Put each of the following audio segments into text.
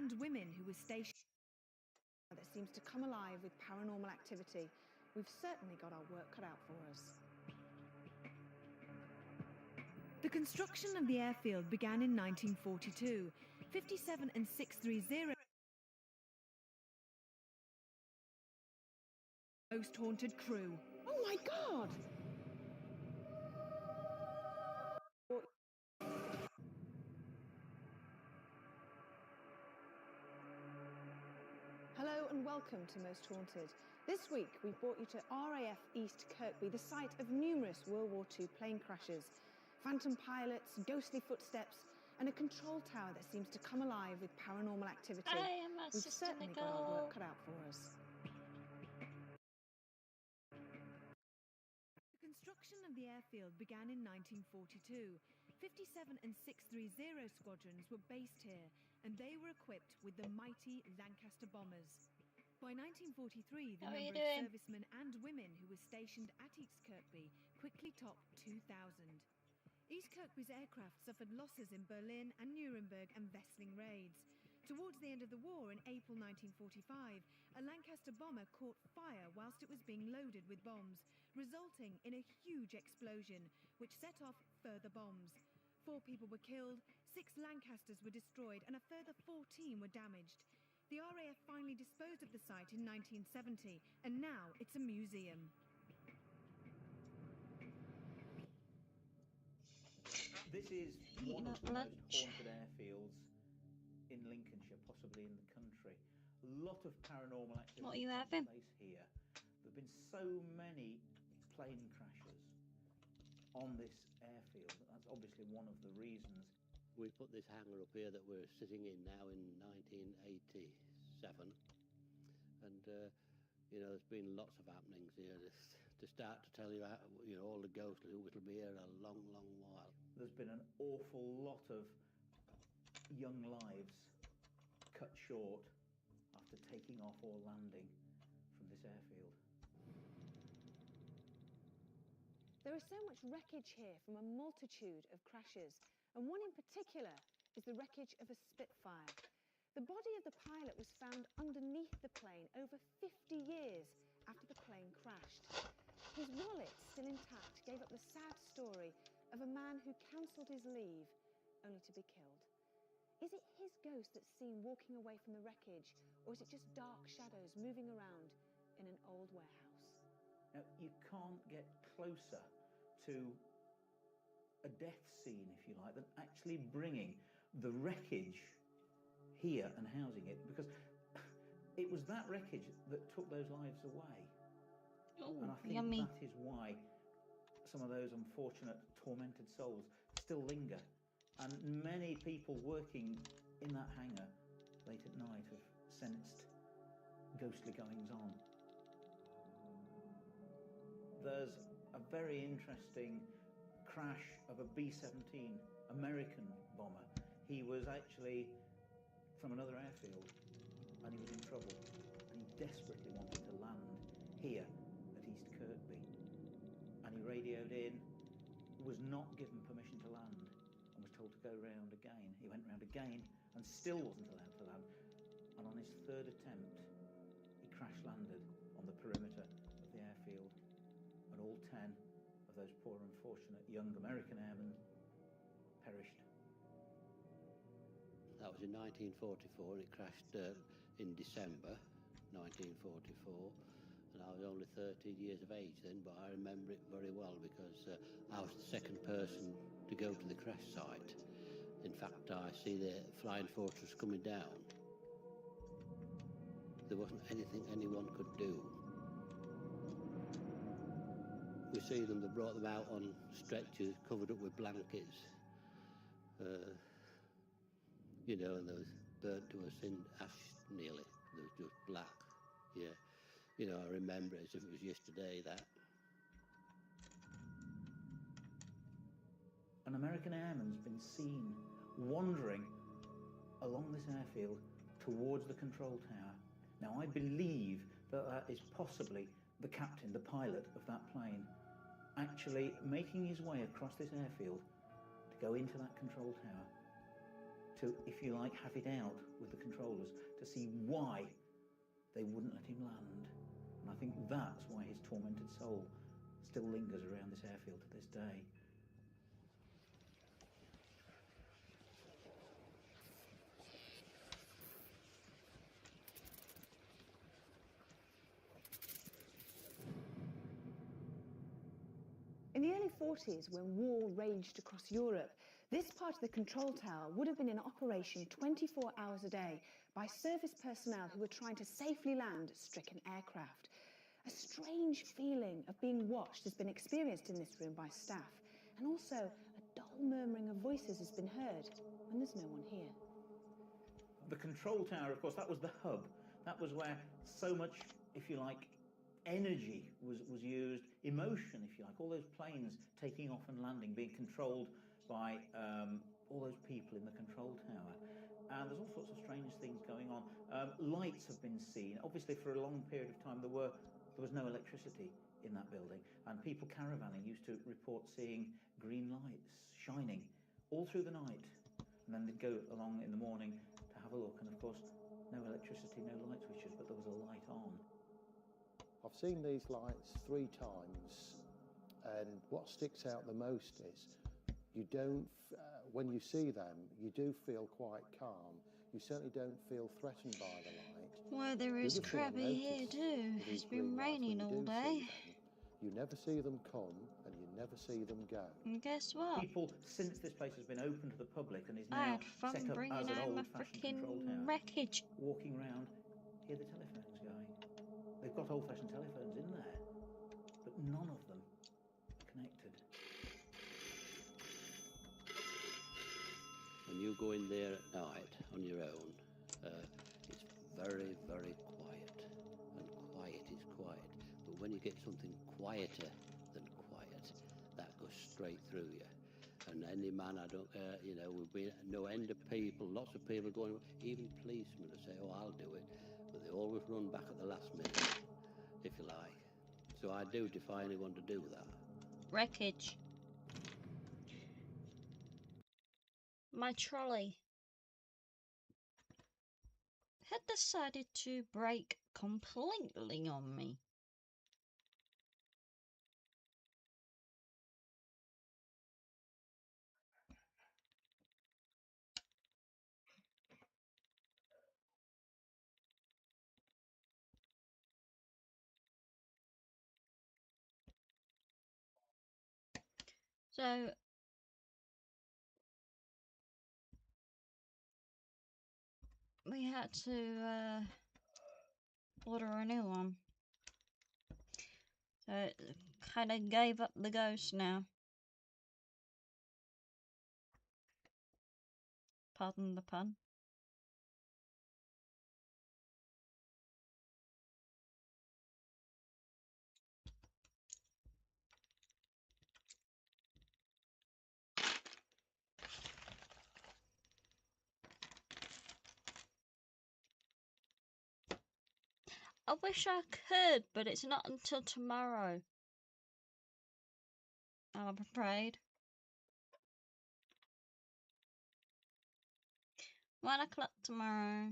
and women who were stationed that seems to come alive with paranormal activity. We've certainly got our work cut out for us. The construction of the airfield began in 1942. 57 and 630 Most Haunted Crew. Oh my God! Hello and welcome to Most Haunted. This week we've brought you to RAF East Kirkby, the site of numerous World War II plane crashes, phantom pilots, ghostly footsteps, and a control tower that seems to come alive with paranormal activity. I am my We've sister certainly Nicole. got our work cut out for us. The construction of the airfield began in 1942. 57 and 630 squadrons were based here, and they were equipped with the mighty Lancaster bombers. By 1943, the How are you number of doing? servicemen and women who were stationed at East Kirkby quickly topped 2,000. East Kirkby's aircraft suffered losses in Berlin and Nuremberg and Wessling raids. Towards the end of the war in April 1945, a Lancaster bomber caught fire whilst it was being loaded with bombs, resulting in a huge explosion, which set off further bombs. 4 people were killed, 6 Lancasters were destroyed, and a further 14 were damaged. The RAF finally disposed of the site in 1970, and now it's a museum. This is one of the most haunted airfields in Lincolnshire, possibly in the country. A lot of paranormal activity What are you takes having? place here. There have been so many plane crashes on this airfield. That's obviously one of the reasons. We put this hangar up here that we're sitting in now in 1987, and you know, there's been lots of happenings here. To start to tell you, how, you know, all the ghosts, it'll be here a long, long while. There's been an awful lot of young lives cut short after taking off or landing from this airfield. There is so much wreckage here from a multitude of crashes, and one in particular is the wreckage of a Spitfire. The body of the pilot was found underneath the plane over 50 years after the plane crashed. His wallet, still intact, gave up the sad story of a man who cancelled his leave only to be killed. Is it his ghost that's seen walking away from the wreckage, or is it just dark shadows moving around in an old warehouse? Now, you can't get closer to a death scene, if you like, than actually bringing the wreckage here and housing it, because it was that wreckage that took those lives away. Oh, and I think yummy. that is why some of those unfortunate, tormented souls still linger. And many people working in that hangar late at night have sensed ghostly goings on. There's a very interesting crash of a B-17 American bomber. He was actually from another airfield and he was in trouble, and he desperately wanted to land here at East Kirkby, and he radioed in, was not given permission to land, and was told to go round again. He went round again and still wasn't allowed to land, and on his 3rd attempt he crash landed on the perimeter of the airfield, and all 10 of those poor unfortunate young American airmen perished. That was in 1944, and it crashed in December 1944, and I was only 13 years of age then, but I remember it very well because I was the second person to go to the crash site. In fact, I see the Flying Fortress coming down. There wasn't anything anyone could do. We see them, they brought them out on stretchers covered up with blankets. You know, and they was burnt to us in ash nearly. They was just black, yeah. You know, I remember it as if it was yesterday, that. An American airman's been seen wandering along this airfield towards the control tower. Now, I believe that that is possibly the captain, the pilot of that plane, actually making his way across this airfield to go into that control tower to, if you like, have it out with the controllers to see why they wouldn't let him land. And I think that's why his tormented soul still lingers around this airfield to this day. In the early 40s, when war raged across Europe, this part of the control tower would have been in operation 24 hours a day by service personnel who were trying to safely land stricken aircraft. A strange feeling of being watched has been experienced in this room by staff, and also a dull murmuring of voices has been heard when there's no one here. The control tower, of course, that was the hub. That was where so much, if you like, energy was used, emotion, if you like, all those planes taking off and landing, being controlled by all those people in the control tower. And there's all sorts of strange things going on. Lights have been seen. Obviously, for a long period of time, there was no electricity in that building, and people caravanning used to report seeing green lights shining all through the night. And then they'd go along in the morning to have a look, and of course, no electricity, no light switches, but there was a light on. I've seen these lights 3 times, and what sticks out the most is you don't, when you see them, you do feel quite calm. You certainly don't feel threatened by the light. Weather is crabby here too. It's been raining all day. You never see them come, and you never see them go. And guess what? People, since this place has been open to the public and is I now had fun set up bringing as an home a old-fashioned freaking control tower, wreckage. walking around, hear the telephones going. They've got old-fashioned telephones in there, but none of them connected. When you go in there at night on your own, it's very, very quiet, and quiet is quiet. But when you get something quieter than quiet, that goes straight through you. And any man, we've been no end of people, lots of people going, even policemen will say, oh, I'll do it. But they always run back at the last minute, if you like. So I do defy anyone to do that. Wreckage. My trolley had decided to break completely on me. So we had to order a new one. So it kind of gave up the ghost now. Pardon the pun. I wish I could, but it's not until tomorrow. I'm afraid. 1 o'clock tomorrow.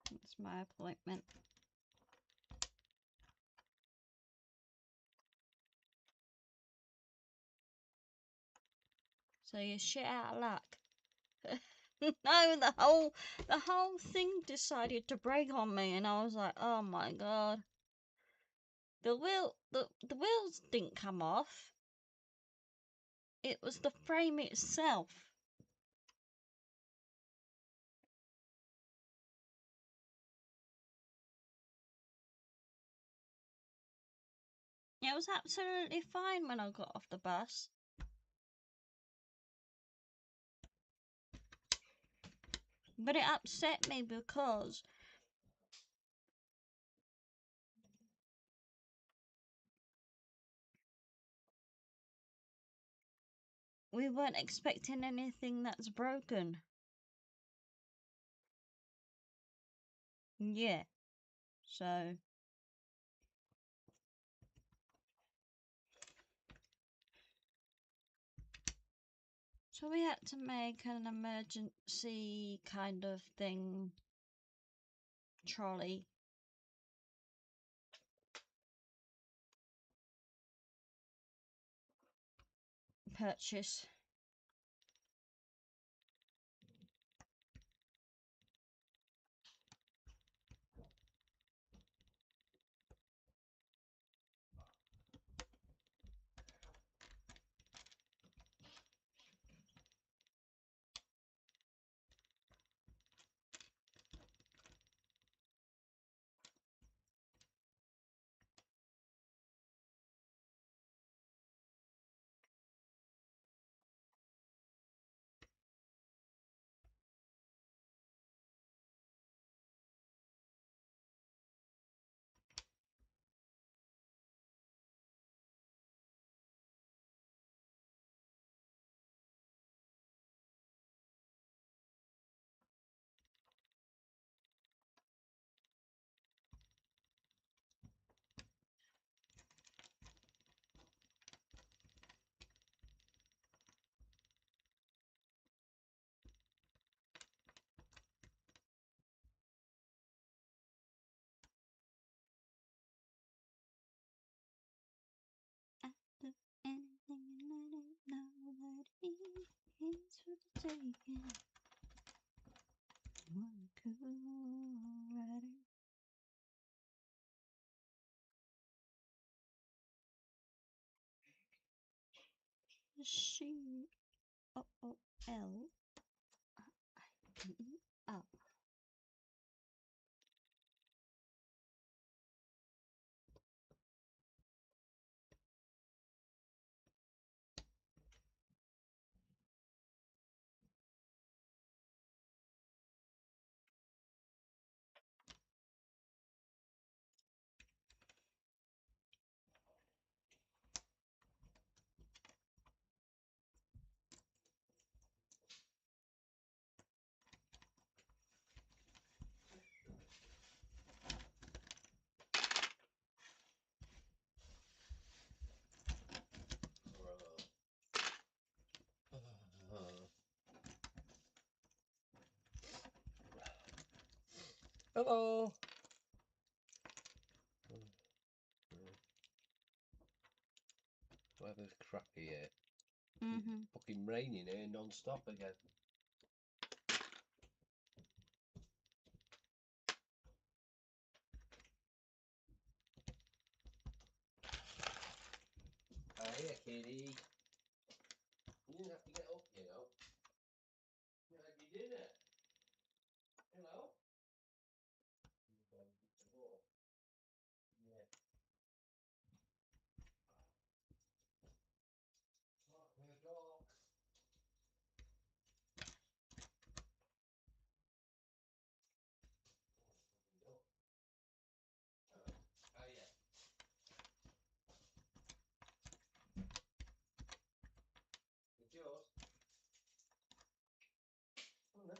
That's my appointment. So you're shit out of luck. No, the whole thing decided to break on me, and I was like, oh my god. The wheels didn't come off. It was the frame itself. It was absolutely fine when I got off the bus. But it upset me because we weren't expecting anything that's broken. Yeah. So So we had to make an emergency kind of thing trolley. Purchase. Anything and let it know that he's for the taking. One cool rider. COOL. Oh. Hello. Weather's crappy here. Fucking raining here non-stop again. Hiya, kitty. You didn't have to get up, you know. You had your dinner. Hello. Yeah. Lock the door. Oh yeah. It's yours. Oh no.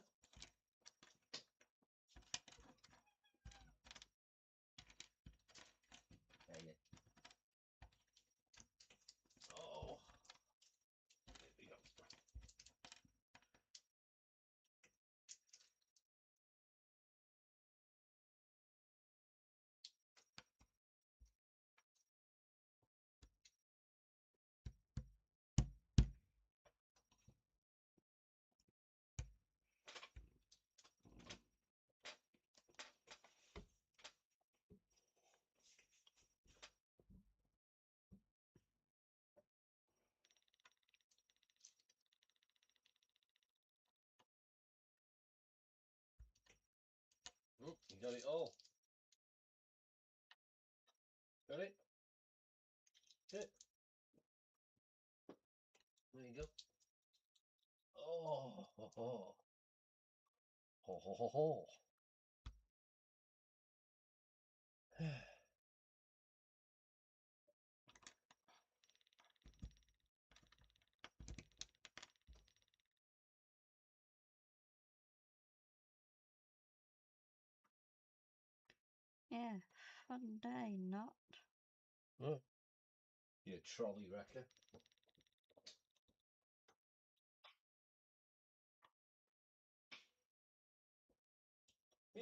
There you. Oh. There we go. Oh, you got it all. Got it? Good. There you go. Oh, ho, ho. Ho, ho, ho, ho. Yeah, fun day, not. Oh, you trolley wrecker.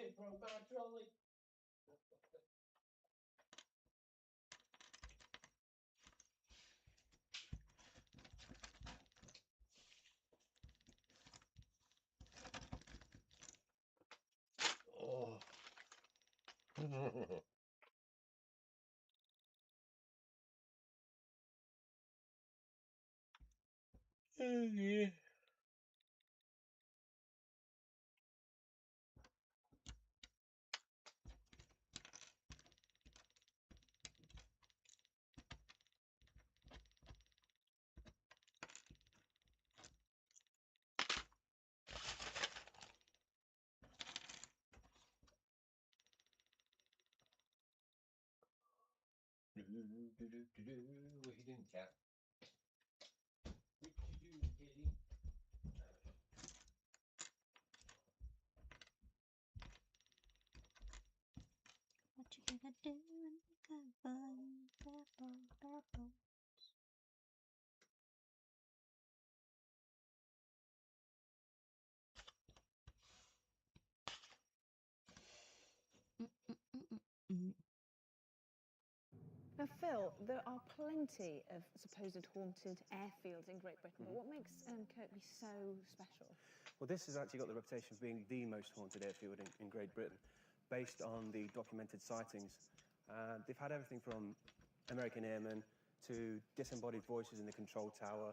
kid broke my trolley. Oh. Yeah. What are you doing, cat? What you doing, kitty? What you gonna do when you come by? Purple. Mm. Now, Phil, there are plenty of supposed haunted airfields in Great Britain, but what makes Kirkby so special? Well, this has actually got the reputation of being the most haunted airfield in Great Britain, based on the documented sightings. They've had everything from American airmen to disembodied voices in the control tower,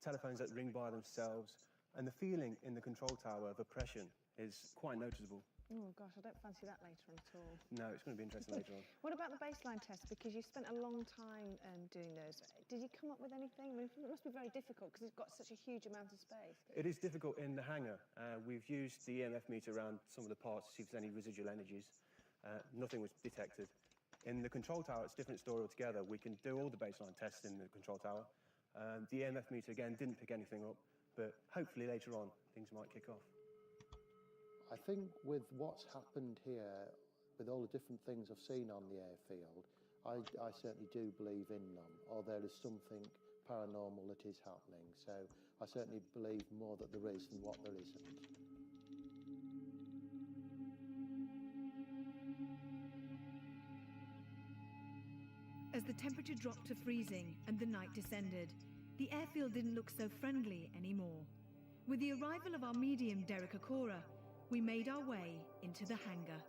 telephones that ring by themselves, and the feeling in the control tower of oppression is quite noticeable. Oh, gosh, I don't fancy that later on at all. No, it's going to be interesting later on. What about the baseline test? Because you spent a long time doing those. Did you come up with anything? I mean, it must be very difficult because it's got such a huge amount of space. It is difficult in the hangar. We've used the EMF meter around some of the parts to see if there's any residual energies. Nothing was detected. In the control tower, it's a different story altogether. We can do all the baseline tests in the control tower. The EMF meter, again, didn't pick anything up, but hopefully later on, things might kick off. I think with what's happened here, with all the different things I've seen on the airfield, I certainly do believe in them, or there is something paranormal that is happening. So I certainly believe more that there is than what there isn't. As the temperature dropped to freezing and the night descended, the airfield didn't look so friendly anymore. With the arrival of our medium, Derek Akora, we made our way into the hangar.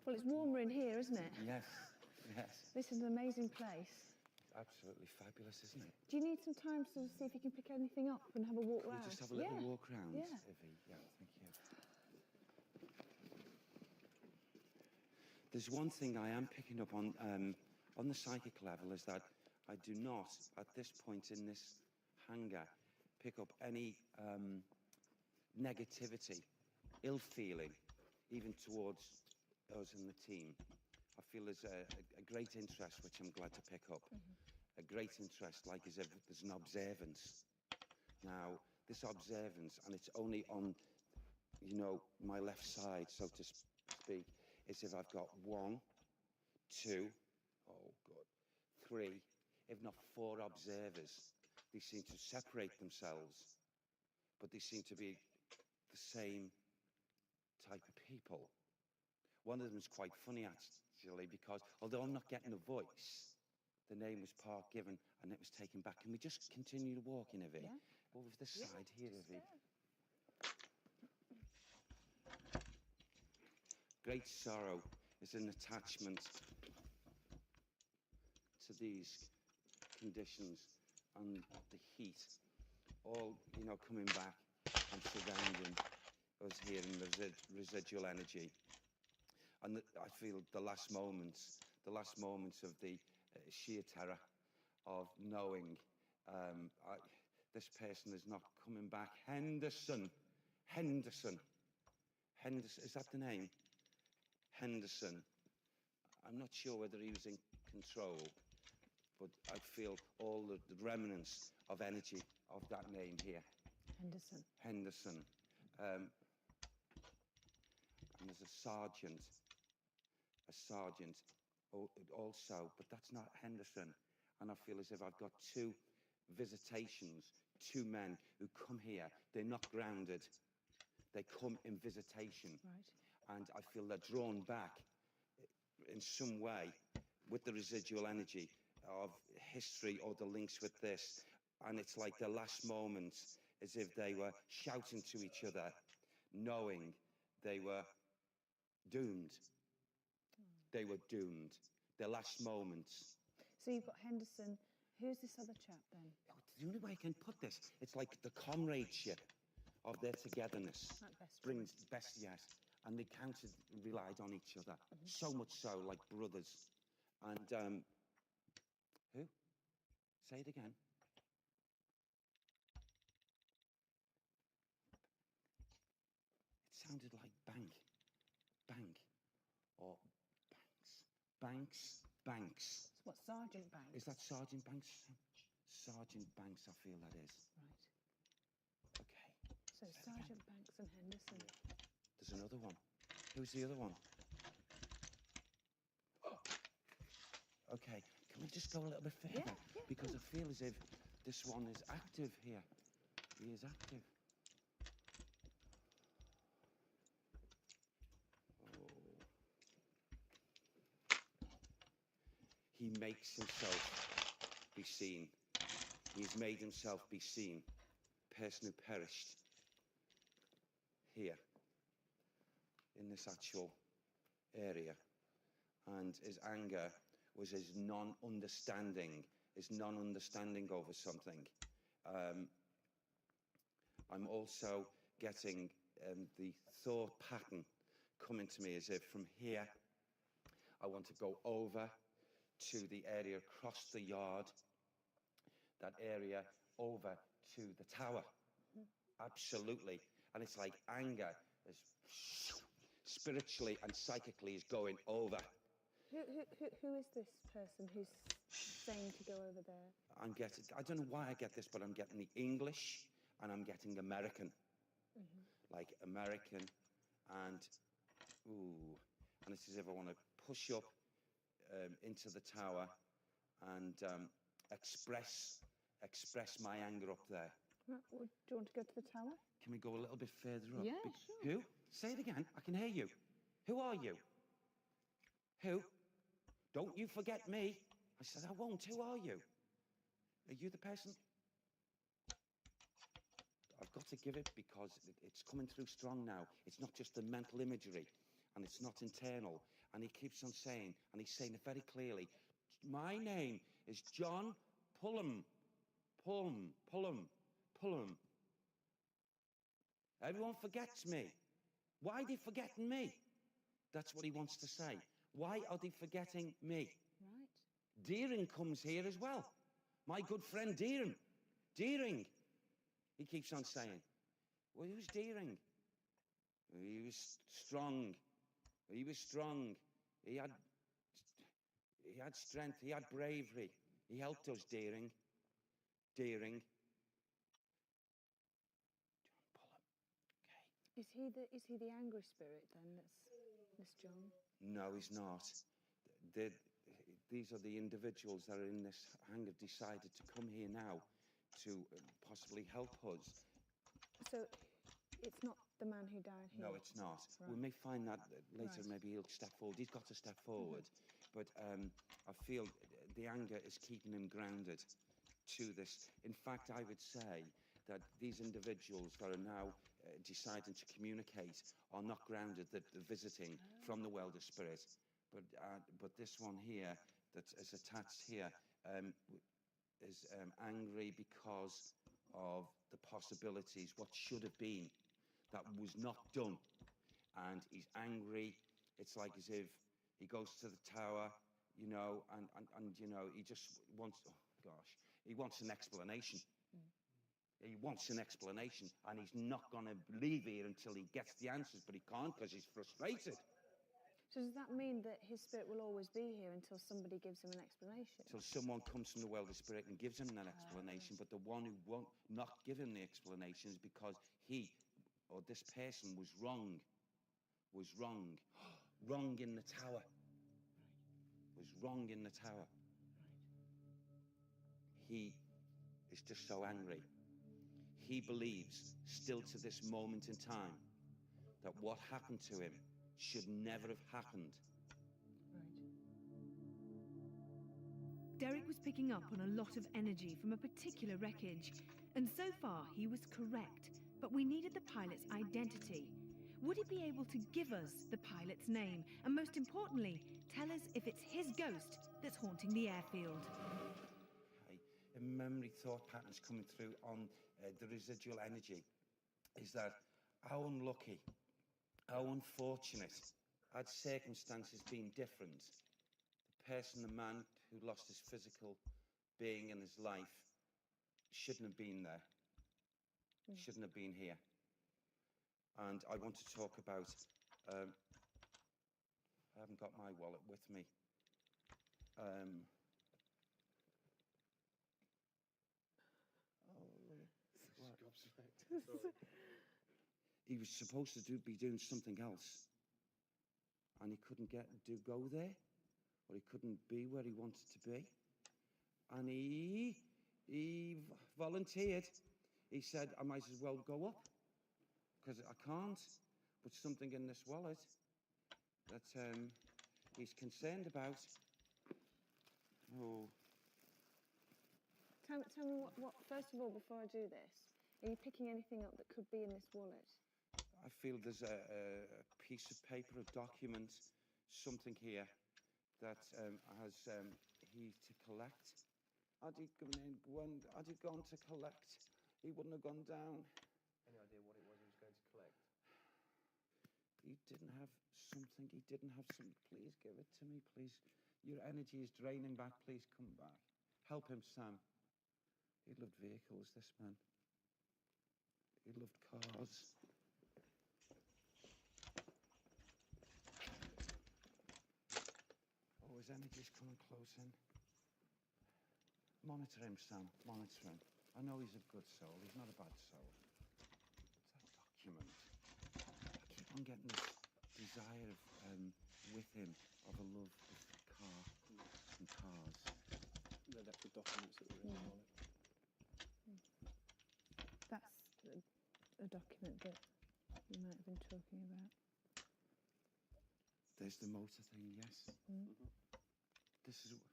Well, it's warmer in here, isn't it? Yes, yes. This is an amazing place. Absolutely fabulous, isn't it? Do you need some time to see if you can pick anything up and have a walk We'll round? just have a little Yeah. walk round, Yeah. Ivy. Yeah, thank you. There's one thing I am picking up on the psychic level, is that I do not, at this point in this hangar, pick up any negativity, ill feeling, even towards us and the team. I feel there's a great interest, which I'm glad to pick up. A great interest, like as if there's an observance. Now, this observance, and it's only on, you know, my left side, so to speak, is if I've got 1, 2, oh God, 3, if not 4 observers. They seem to separate themselves, but they seem to be the same type of people. One of them is quite funny, actually, because although I'm not getting a voice, the name was part given and it was taken back. Can we just continue to walk in, Ivy? Yeah. Over this side here, Ivy. Great sorrow is an attachment to these conditions and the heat, all, you know, coming back and surrounding us here in the residual energy. And I feel the last moments of the sheer terror of knowing this person is not coming back. Henderson, is that the name? Henderson. I'm not sure whether he was in control, but I feel all the remnants of energy of that name here. Henderson. Henderson. And there's a sergeant also, but that's not Henderson. And I feel as if I've got two visitations, two men who come here. They're not grounded. They come in visitation. Right. And I feel they're drawn back in some way with the residual energy of history or the links with this. And it's like the last moments, as if they were shouting to each other, knowing they were doomed. They were doomed. Their last moments. So you've got Henderson. Who's this other chap then? The only way I can put this, it's like the comradeship of their togetherness. Like best Brings best, yes. And they relied on each other. So much so, like brothers. And, who? Say it again. It sounded like bank. Bank. Or Banks. Banks. What, Sergeant Banks? Is that Sergeant Banks? Sergeant Banks, I feel that is. Right. Okay. So Sergeant Banks and Henderson. There's another one. Who's the other one? Okay, can we just go a little bit further? Yeah, because I feel as if this one is active here. He is active. He makes himself be seen. He's made himself be seen. Person who perished here in this actual area. And his anger was his non-understanding over something. I'm also getting the thought pattern coming to me as if from here I want to go over to the area across the yard, that area over to the tower. Absolutely. And it's like anger is spiritually and psychically is going over. Who is this person who's saying to go over there? I don't know why I get this, but I'm getting the English and I'm getting American. Like American and, and it's as if I want to push up into the tower and express my anger up there. Do you want to go to the tower? Can we go a little bit further up? Yeah, sure. Who? Say it again. I can hear you. Who are you? Who? Don't you forget me. I said, I won't. Who are you? Are you the person? I've got to give it because it's coming through strong now. It's not just the mental imagery and it's not internal. And he keeps on saying, and he's saying it very clearly, my name is John Pullum. Pullum. Everyone forgets me. Why are they forgetting me? That's what he wants to say. Why are they forgetting me? Right. Deering comes here as well. My good friend Deering. Deering. He keeps on saying, well, who's Deering? He was strong. He was strong. He had strength. He had bravery. He helped us, Deering. Deering. Is he the angry spirit then? That's this John. No, he's not. These are the individuals that are in this hang have decided to come here now to possibly help us. So it's not the man who died here? No, it's not. Right. We may find that later. Right. Maybe he'll step forward. He's got to step forward. But I feel the anger is keeping him grounded to this. In fact, I would say that these individuals that are now deciding to communicate are not grounded, that they're visiting from the world of spirit. But this one here that is attached here is angry because of the possibilities, what should have been, that was not done. And he's angry. It's like as if he goes to the tower, you know, and you know, he just wants, he wants an explanation. He wants an explanation, and he's not going to leave here until he gets the answers, but he can't because he's frustrated. So does that mean that his spirit will always be here until somebody gives him an explanation? Till someone comes from the world of spirit and gives him that explanation, but the one who won't not give him the explanation is because he or this person was wrong. Was wrong. Wrong in the tower. Was wrong in the tower. He is just so angry. He believes, still to this moment in time, that what happened to him should never have happened. Derek was picking up on a lot of energy from a particular wreckage, and so far he was correct, but we needed the pilot's identity. Would he be able to give us the pilot's name, and most importantly, tell us if it's his ghost that's haunting the airfield? A memory thought patterns coming through on the residual energy is that how unlucky, how unfortunate, had circumstances been different, the person, the man who lost his physical being in his life shouldn't have been there, shouldn't have been here. And I want to talk about, I haven't got my wallet with me. He was supposed to be doing something else, and he couldn't go there, or he couldn't be where he wanted to be. And he volunteered. He said, I might as well go up, because I can't put something in this wallet that he's concerned about. Oh. Tell me what, first of all, before I do this, are you picking anything up that could be in this wallet? I feel there's a piece of paper, a document, something here that has he to collect. Had he gone to collect, he wouldn't have gone down. Any idea what it was he was going to collect? He didn't have something. Please give it to me, please. Your energy is draining back. Please come back. Help him, Sam. He loved vehicles, this man. He loved cars. Oh, his energy's coming close in. Monitor him, Sam. Monitor him. I know he's a good soul. He's not a bad soul. It's that document. I keep on getting this desire of, with him, of a love of car and cars. The actual documents that were in the wallet. That's a document that you might have been talking about. There's the motor thing, yes. This is his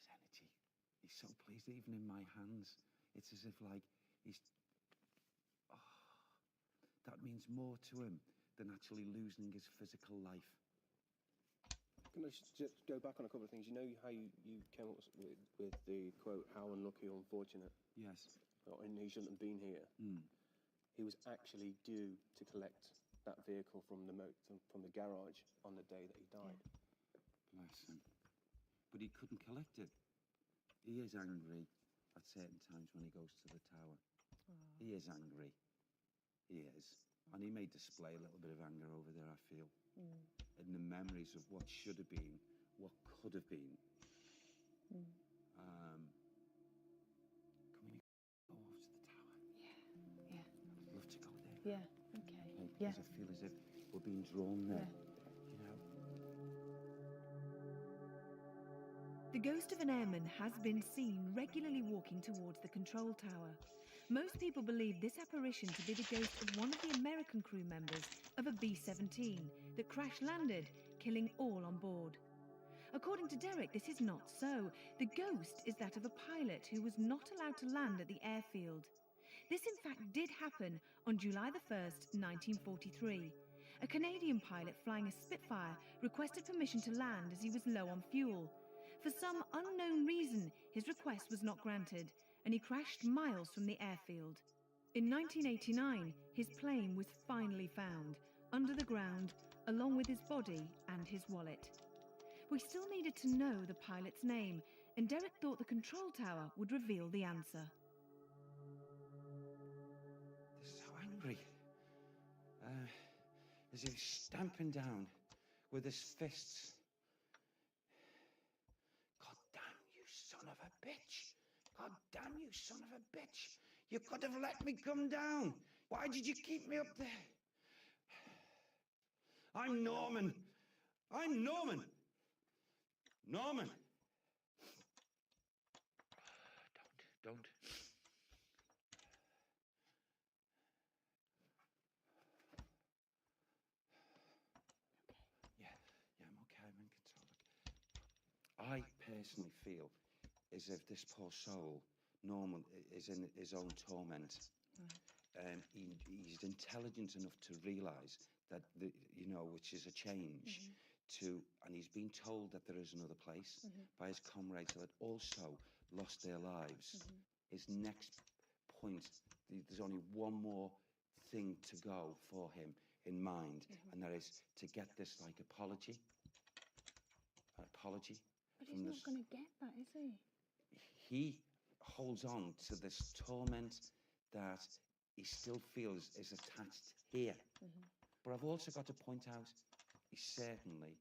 energy. He's so pleased, even in my hands. It's as if like he's. That means more to him than actually losing his physical life. Can I just go back on a couple of things? You know how you came up with the quote, how unlucky or unfortunate? Yes. And he shouldn't have been here. He was actually due to collect that vehicle from the garage on the day that he died. Bless him. But he couldn't collect it. He is angry at certain times when he goes to the tower. He is angry. He is. And he may display a little bit of anger over there, I feel. In the memories of what should have been, what could have been. Can we go over to the tower? Yeah. I'd love to go there. Yeah, okay. Because I feel as if we're being drawn there. You know? The ghost of an airman has been seen regularly walking towards the control tower. Most people believe this apparition to be the ghost of one of the American crew members of a B-17 that crash-landed, killing all on board. According to Derek, this is not so. The ghost is that of a pilot who was not allowed to land at the airfield. This in fact did happen on July the 1st, 1943. A Canadian pilot flying a Spitfire requested permission to land as he was low on fuel. For some unknown reason, his request was not granted, and he crashed miles from the airfield. In 1989, his plane was finally found, under the ground, along with his body and his wallet. We still needed to know the pilot's name, and Derek thought the control tower would reveal the answer. This is so angry. as he was stamping down with his fists. God damn you, son of a bitch! God damn you, son of a bitch! You could have let me come down. Why did you keep me up there? I'm Norman. I'm Norman. Norman. Don't. Yeah, I'm okay. I'm in control. I personally feel as if this poor soul, Norman, is in his own torment. He's intelligent enough to realise that, which is a change and he's been told that there is another place by his comrades that also lost their lives. His next point, there's only one more thing to go for him in mind, and that is to get this apology. But he's not going to get that, is he? He holds on to this torment that he still feels is attached here. But I've also got to point out, he's certainly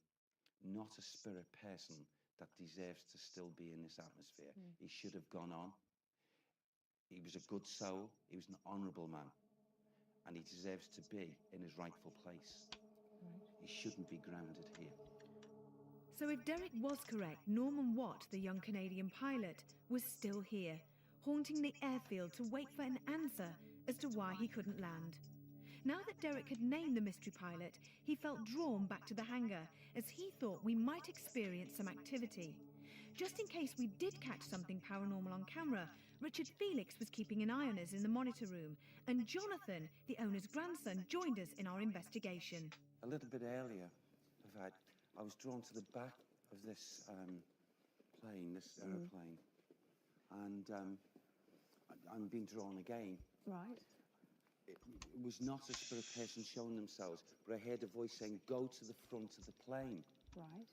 not a spirit person that deserves to still be in this atmosphere. He should have gone on. He was a good soul. He was an honourable man. And he deserves to be in his rightful place. He shouldn't be grounded here. So if Derek was correct, Norman Watt, the young Canadian pilot, was still here, haunting the airfield to wait for an answer as to why he couldn't land. Now that Derek had named the mystery pilot, he felt drawn back to the hangar as he thought we might experience some activity. Just in case we did catch something paranormal on camera, Richard Felix was keeping an eye on us in the monitor room, and Jonathan, the owner's grandson, joined us in our investigation. A little bit earlier, in fact, I was drawn to the back of this aeroplane, and I'm being drawn again. Right. It was not a spirit person showing themselves, but I heard a voice saying, "Go to the front of the plane." Right.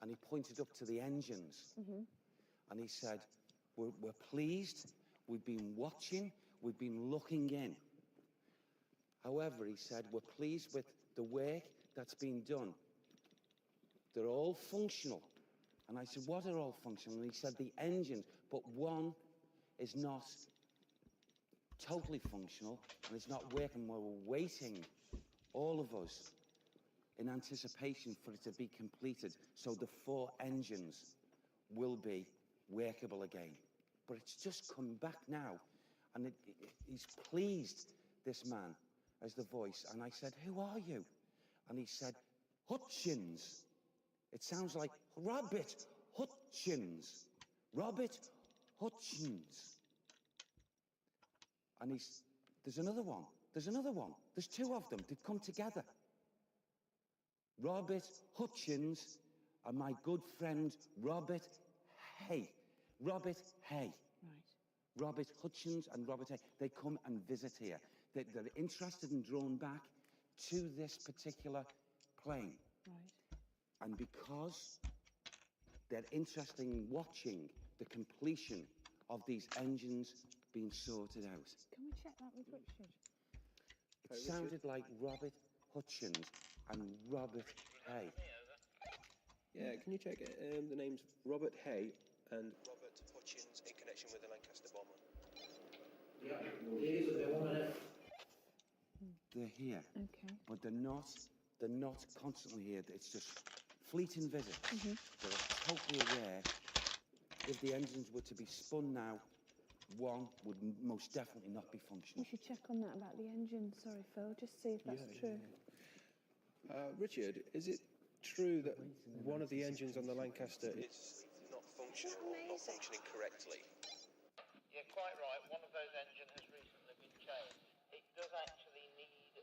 And he pointed up to the engines, and he said, we're pleased, we've been watching, we've been looking in. However, he said, we're pleased with the work that's been done. They're all functional. And I said, what are all functional? And he said, the engines, but one is not totally functional, and it's not working. We're waiting, all of us, in anticipation for it to be completed, so the 4 engines will be workable again. But it's just come back now, and he's pleased, this man, as the voice. And I said, who are you? And he said, Hutchins. It sounds like Robert Hutchins. Robert Hutchins. And there's another one. There's another one. There's 2 of them. They've come together. Robert Hutchins and my good friend Robert Hay. Robert Hay. Right. Robert Hutchins and Robert Hay. They come and visit here. They're interested and drawn back to this particular plane. Right. And because they're interested in watching the completion of these engines being sorted out. Can we check that with Richard? It sounded like Robert Hutchins and Robert Hay. Yeah, can you check the names Robert Hay and Robert Hutchins in connection with the Lancaster bomber? Yeah, it is a 1 minute. They're here, Okay. but they're not constantly here. It's just fleeting visits. They're totally aware if the engines were to be spun now, one would most definitely not be We functional. should check on that about the engine. Sorry, Phil. Just see if that's true. Richard, is it true that one of the engines on the Lancaster is not functional, or not functioning correctly? You're quite right. One of those engines has recently been changed. It does actually need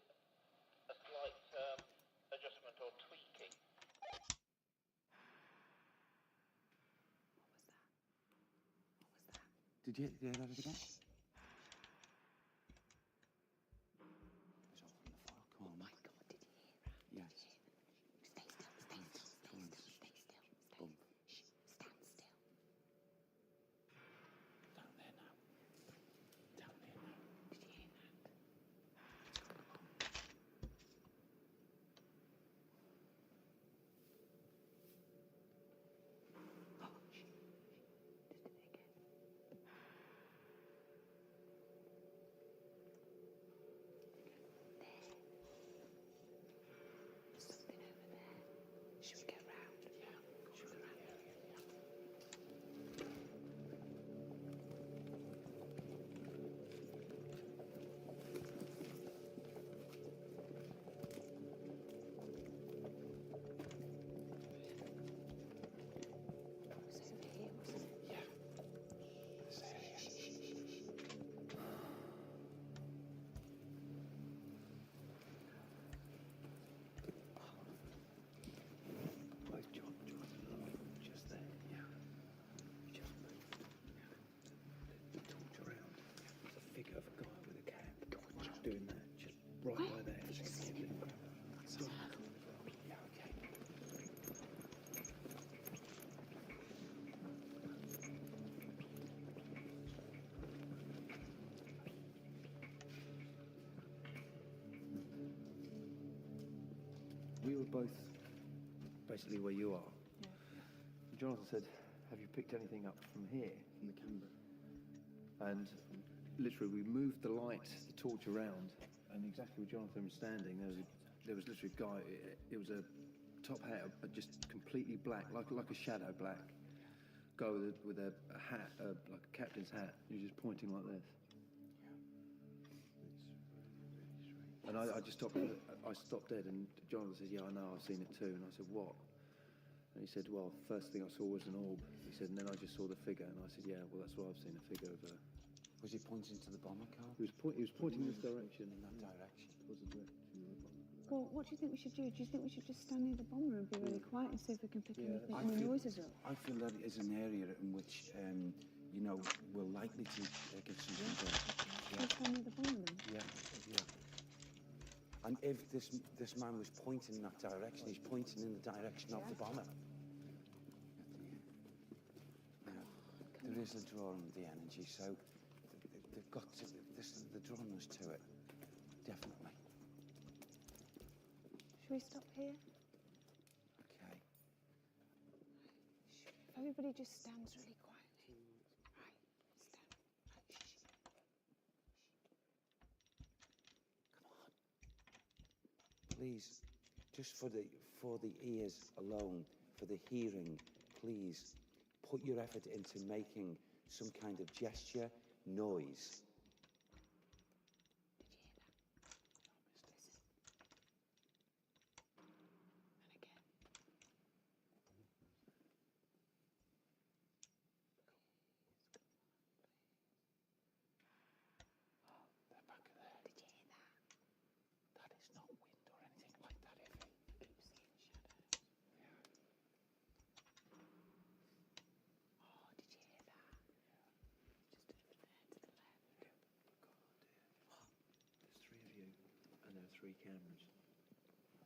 a slight adjustment or tweaking. Did you hear that again? Oh my God, did you hear that? Yes. Stay still, stay still, stay still, stay still. Shh, stand still. Down there now. Down there now. Did you hear that? we were both basically where you are. Jonathan said, have you picked anything up from here, from the camera? And literally we moved the light, the torch around, and exactly where Jonathan was standing, there was literally a guy, it was a top hat, just completely black, like a shadow black, guy with a hat, like a captain's hat. He was just pointing like this. And I just stopped dead, and Jonathan said, yeah, I know, I've seen it too. And I said, what? And he said, well, first thing I saw was an orb. He said, and then I just saw the figure. And I said, yeah, well, that's why I've seen a figure of a... Was he pointing to the bomber car? He was pointing this direction. In that direction. Towards the direction of the bomber car. Well, what do you think we should do? Do you think we should just stand near the bomber and be really quiet and see if we can pick anything, any noises up? I feel that is an area in which, you know, we're likely to get something done. Let's stand near the bomber then. Yeah. And if this man was pointing in that direction, he's pointing in the direction of the bomber. Now, there is a drawing of the energy, so they've got to, they're drawing us to it, definitely. Should we stop here? Okay. If everybody just stands really quietly. Right, stand. Right, shh. Please, just for the ears alone, for the hearing, please put your effort into making some kind of gesture, noise. Cameras.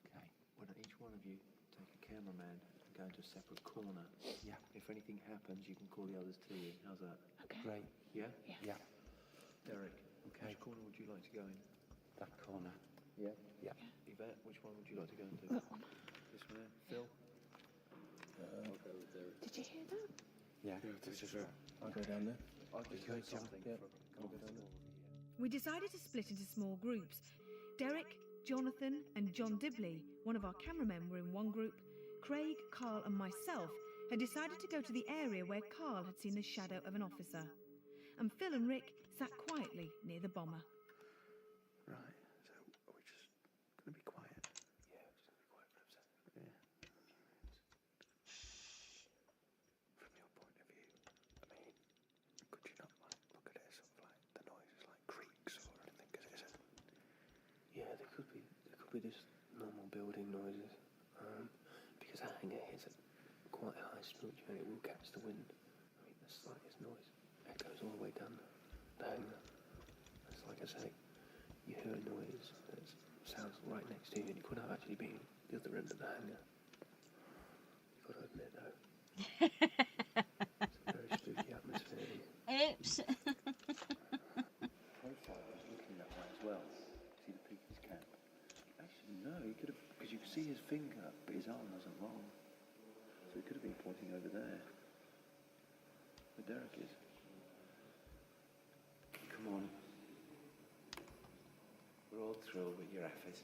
Okay. Why don't each one of you take a cameraman and go into a separate corner? Yeah. If anything happens, you can call the others to you. How's that? Okay. Great. Yeah? Yeah. Derek, Okay. which corner would you like to go in? That corner. Yeah? Yeah. Yvette, which one would you like to go into? That one. This one there? Phil? I'll go with Derek. Did you hear that? Yeah. This is right. I'll go down there. I'll just go say down. something. Yeah. I'll go down there. We decided to split into small groups. Derek, Jonathan and John Dibley, one of our cameramen, were in one group. Craig, Carl and myself had decided to go to the area where Carl had seen the shadow of an officer. And Phil and Rick sat quietly near the bomber. Right, so are we just going to be quiet? Yeah, we're just going to be quiet for a second. Yeah. From your point of view, I mean, could you not like look at it sort of like the noise is like creaks or anything? Because it isn't. Yeah, there could be just normal building noises. Because a hangar hits at quite a high structure and it will catch the wind. I mean, the slightest noise echoes all the way down the hangar. It's like I say, you hear a noise that sounds right next to you and it could have actually been the other end of the hangar. You've got to admit though. It's a very spooky atmosphere. Oops. Profile was looking that way as well. See the peak of his cap? Actually, no, he could have, because you could see his finger, but his arm wasn't long. So he could have been pointing over there. Where Derek is. Come on. We're all thrilled with your effort.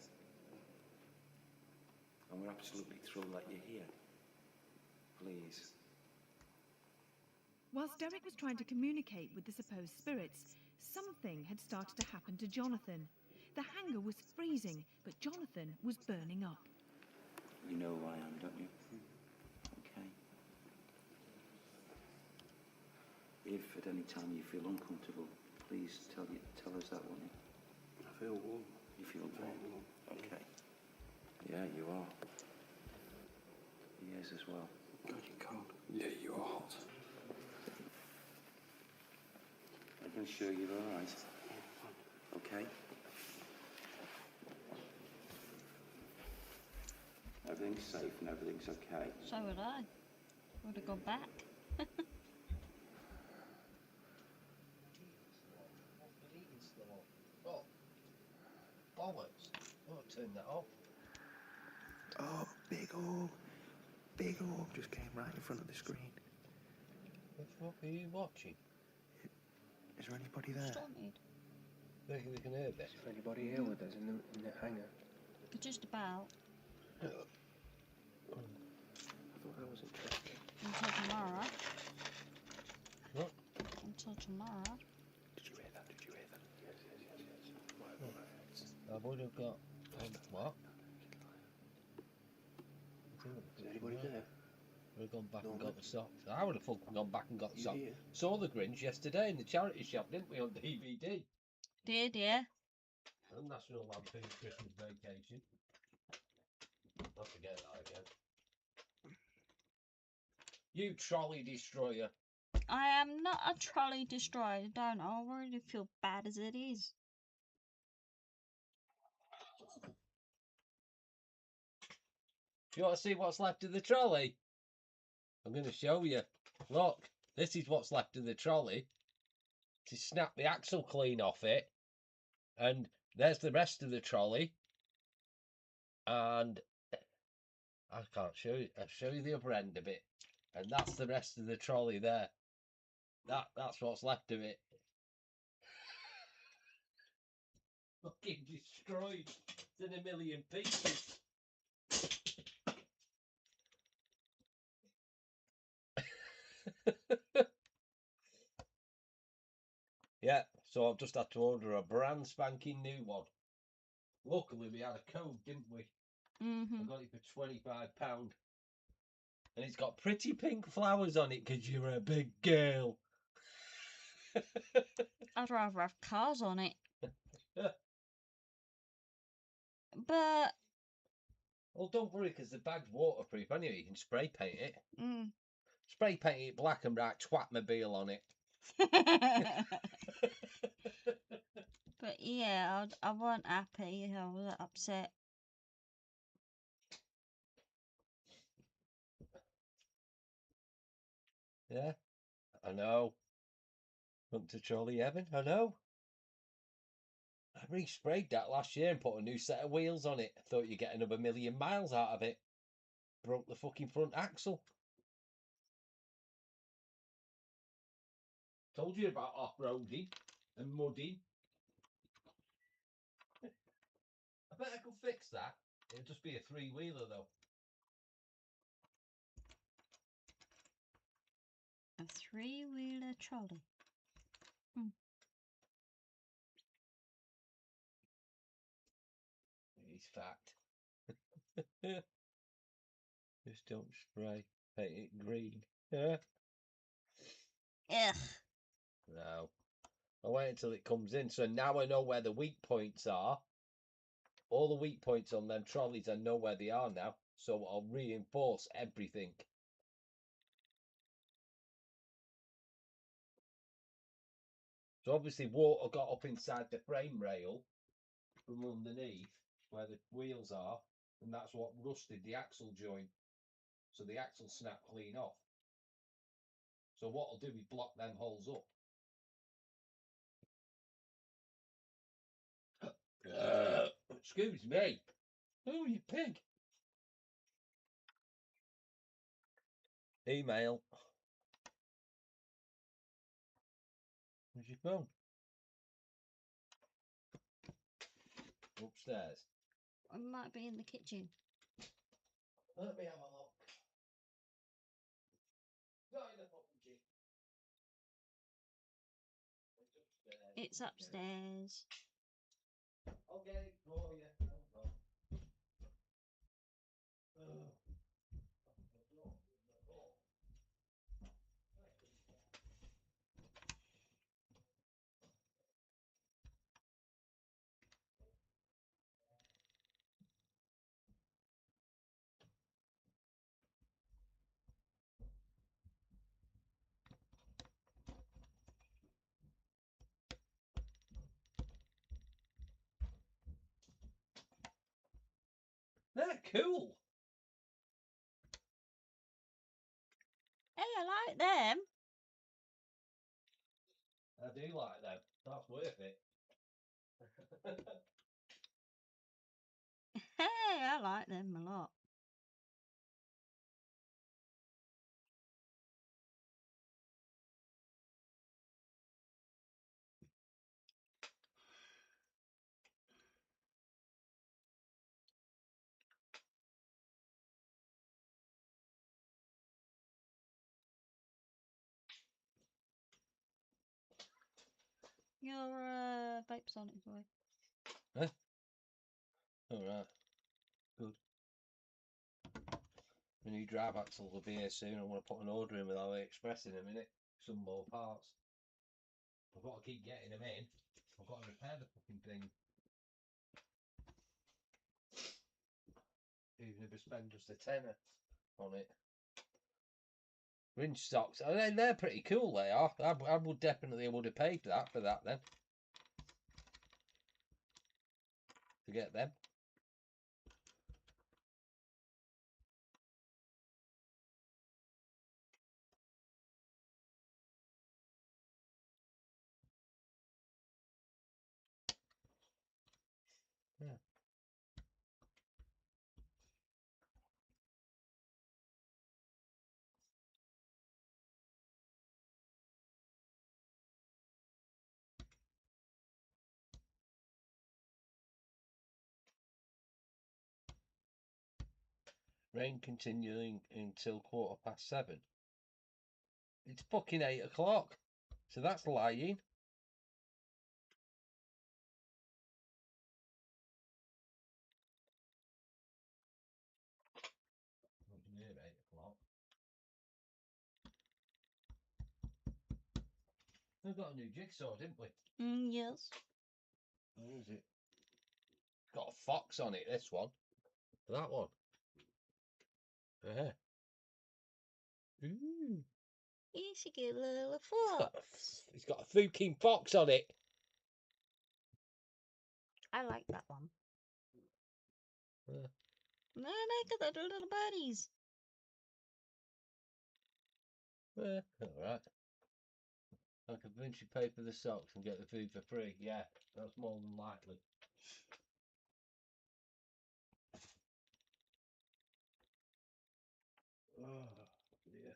And we're absolutely thrilled that you're here. Please. Whilst Derek was trying to communicate with the supposed spirits, something had started to happen to Jonathan. The hangar was freezing, but Jonathan was burning up. You know who I am, don't you? Okay. If at any time you feel uncomfortable, please tell us that, won't you? I feel warm. You feel warm? Okay. Yeah, you are. He is as well. God, you're cold. Yeah, you are hot. I can assure you you're all right. Okay? Everything's safe and everything's okay. So would I. Would have gone back. Oh, bollocks. Oh, turn that off. Oh, big orb. Big orb just came right in front of the screen. What are you watching? Is there anybody there? Stunted. Maybe we can hear this. Is there anybody here with us in the hangar? Just about. I thought that was interesting. Until tomorrow. What? Until tomorrow. Did you hear that? Did you hear that? Yes. I would have got. What? Is there anybody there? Would have gone back and Norman? got the socks. I would have fucking gone back and got the You socks. here? Saw the Grinch yesterday in the charity shop, didn't we, on DVD? Did, yeah? And National Lampoon's Christmas Vacation. I'll forget that again. You trolley destroyer. I am not a trolley destroyer, don't I? I already feel bad as it is. Do you want to see what's left of the trolley? I'm going to show you. Look, this is what's left of the trolley. To snap the axle clean off it. And there's the rest of the trolley. And I can't show you. I'll show you the upper end of it. And that's the rest of the trolley there. That's what's left of it. Fucking destroyed. It's in a million pieces. Yeah, so I've just had to order a brand spanking new one. Luckily, we had a code, didn't we? I got it for £25. And it's got pretty pink flowers on it because you're a big girl. I'd rather have cars on it. But... Well, don't worry, because the bag's waterproof anyway. You can spray paint it. Mm. Spray paint it black and write Twatmobile on it. But yeah, I wasn't happy. I was upset. Yeah, I know. Went to Trolley Heaven, I know. I re-sprayed that last year and put a new set of wheels on it. Thought you'd get another 1,000,000 miles out of it. Broke the fucking front axle. Told you about off-roading and mudding. I bet I could fix that. It'll just be a 3-wheeler though. A 3-wheeler trolley. It's fact. Just don't spray. Paint it green. Yeah. Ugh. No. I'll wait until it comes in. So now I know where the weak points are. All the weak points on them trolleys, I know where they are now. So I'll reinforce everything. So obviously water got up inside the frame rail from underneath where the wheels are. And that's what rusted the axle joint. So the axle snapped clean off. So what I'll do is block them holes up. Excuse me. Oh, you pig. Email. Where's your phone? Upstairs. I might be in the kitchen. Let me have a look. Not in the fucking kitchen. It's upstairs. I'll get it for you. Hold on. They're cool. Hey, I like them. I do like them. That's worth it. Hey, I like them a lot. Your vape's on its way. Huh? All right. Good. The new drive axles will be here soon. I want to put an order in with AliExpress in a minute. Some more parts. I've got to keep getting them in. I've got to repair the fucking thing. Even if I spend just a tenner on it. Rinse socks. I mean, they're pretty cool, they are. I would definitely would have paid for that then. To get them. Yeah. Rain continuing until 7:15. It's fucking 8 o'clock. So that's lying. Near 8 o'clock. We've got a new jigsaw, didn't we? Yes. Where is it? Got a fox on it, this one. That one. Yeah. Ooh. You should get a little It's got a fucking fox on it. I like that one. Yeah. No, look at the little buddies. Yeah, alright. I could eventually pay for the socks and get the food for free. Yeah, that's more than likely. Oh, dear.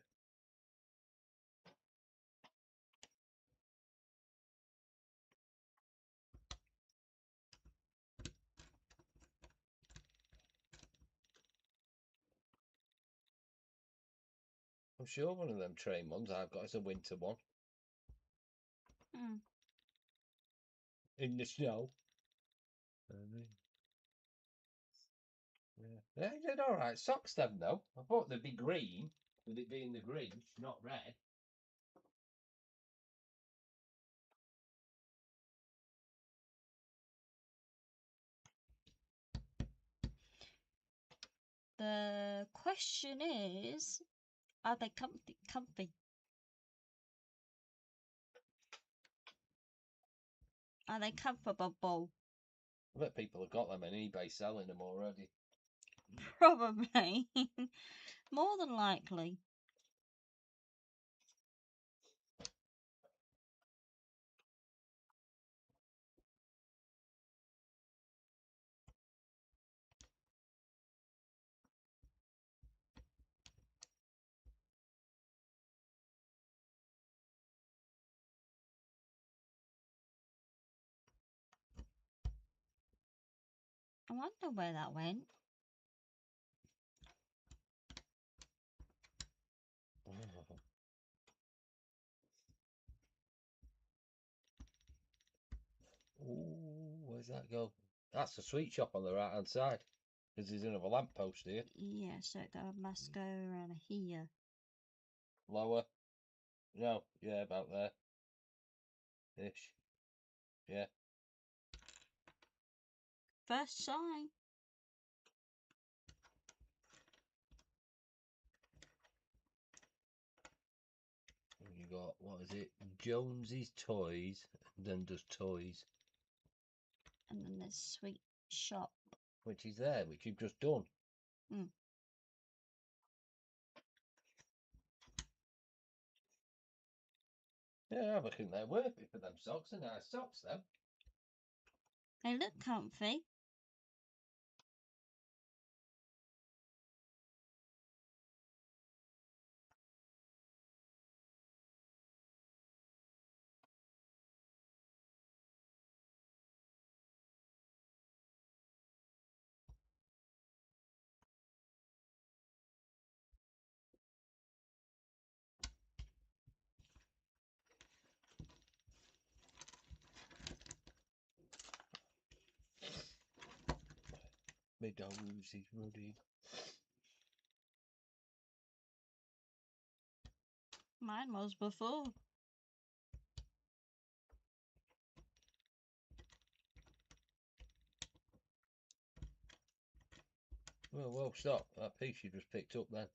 I'm sure one of them train ones I've got is a winter one. In the snow. Yeah, they did alright. Socks them though. I thought they'd be green, with it being the Grinch, not red. The question is, are they comfy? Are they comfortable? I bet people have got them on eBay selling them already. Probably. More than likely. I wonder where that went. Ooh, where's that go? That's the sweet shop on the right hand side. Because there's another lamppost here. Yeah, so it must go around here. Lower. No, yeah, about there. Ish. Yeah. First sign. You got, what is it? Jonesy's Toys. And then just toys. And then there's sweet shop. Which is there, which you've just done. Yeah, I think they're worth it for them socks. They're nice socks, though. They look comfy. My nose is running. Mine was before. Well, stop. That piece you just picked up then.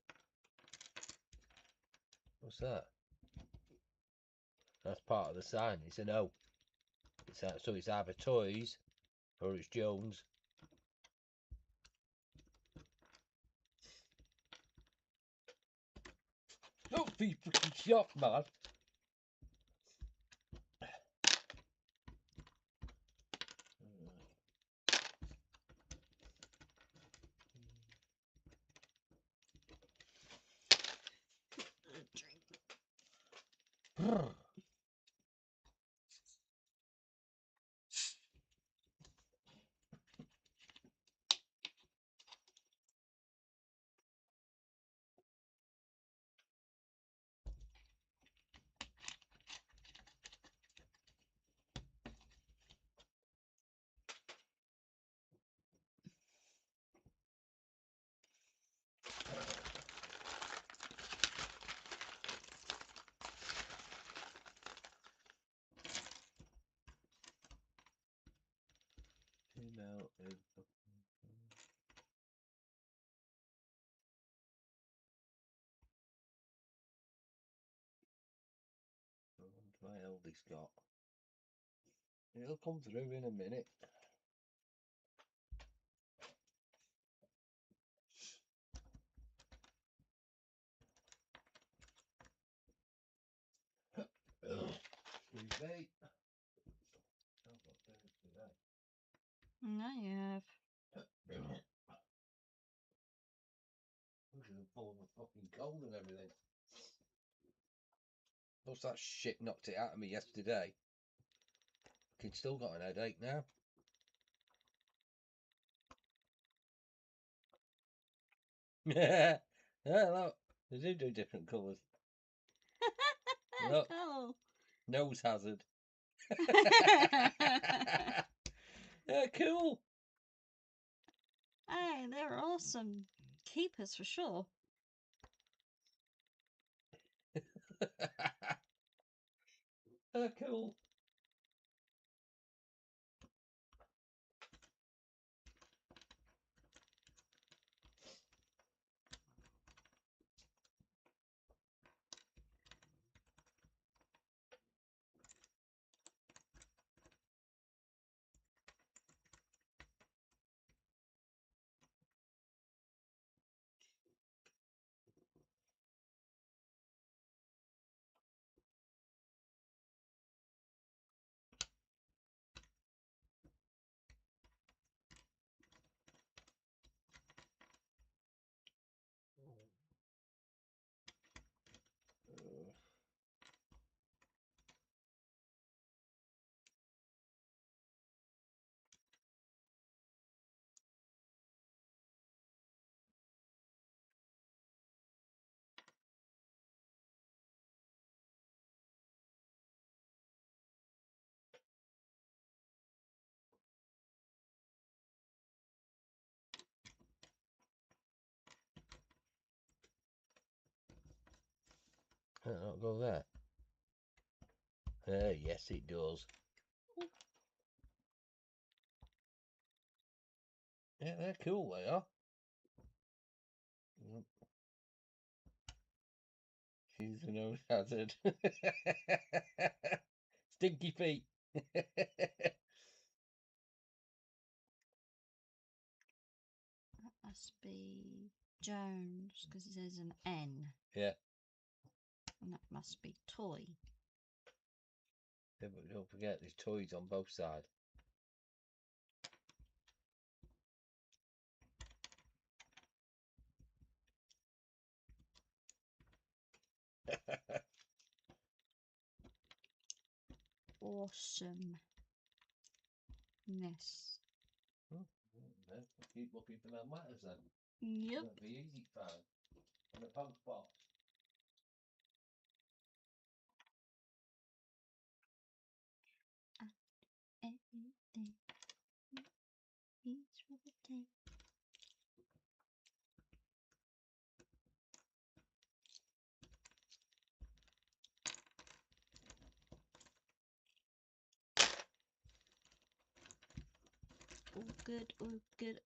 What's that? That's part of the sign. It's an O. So it's either toys or it's Jones. Don't be freaking shocked, man. Brr. Email is my eldest got. It'll come through in a minute. Excuse me. I've got things today. No, you have. Pushing and pulling the fucking cold and everything. Plus that shit knocked it out of me yesterday. Fucking still got an headache now. Yeah, look, they do different colours. Look, Oh. nose hazard. Yeah, cool. Hey, they're awesome keepers for sure. Cool. That'll go there. Yes, it does. Yeah, they're cool, they are. Yep. She's a nose hazard. Stinky feet. That must be Jones because it says an N. Yeah. And that must be toy. Yeah, but don't forget, there's toys on both sides. Awesomeness. Keep looking for them letters then. Yep. That'd be easy to find. And the post box. Everything. Each for the day. all good, all good.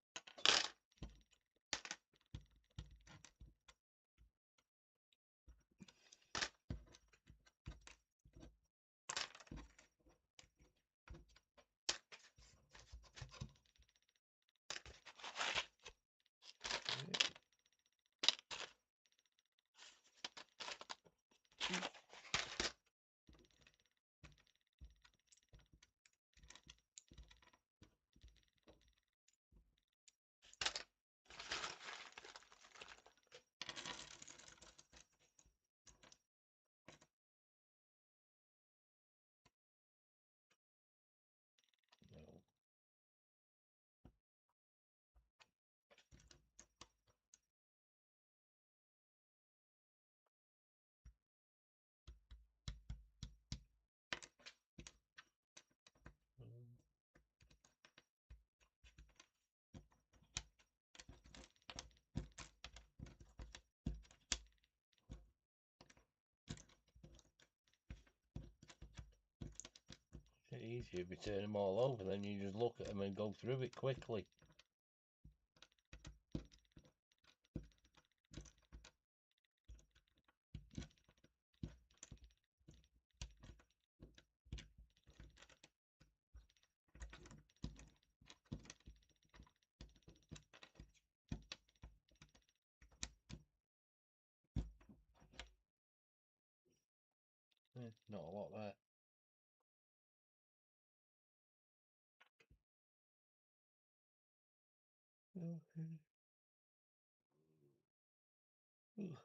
It's easier if you turn them all over, then you just look at them and go through it quickly. Not a lot there. Okay. Ugh.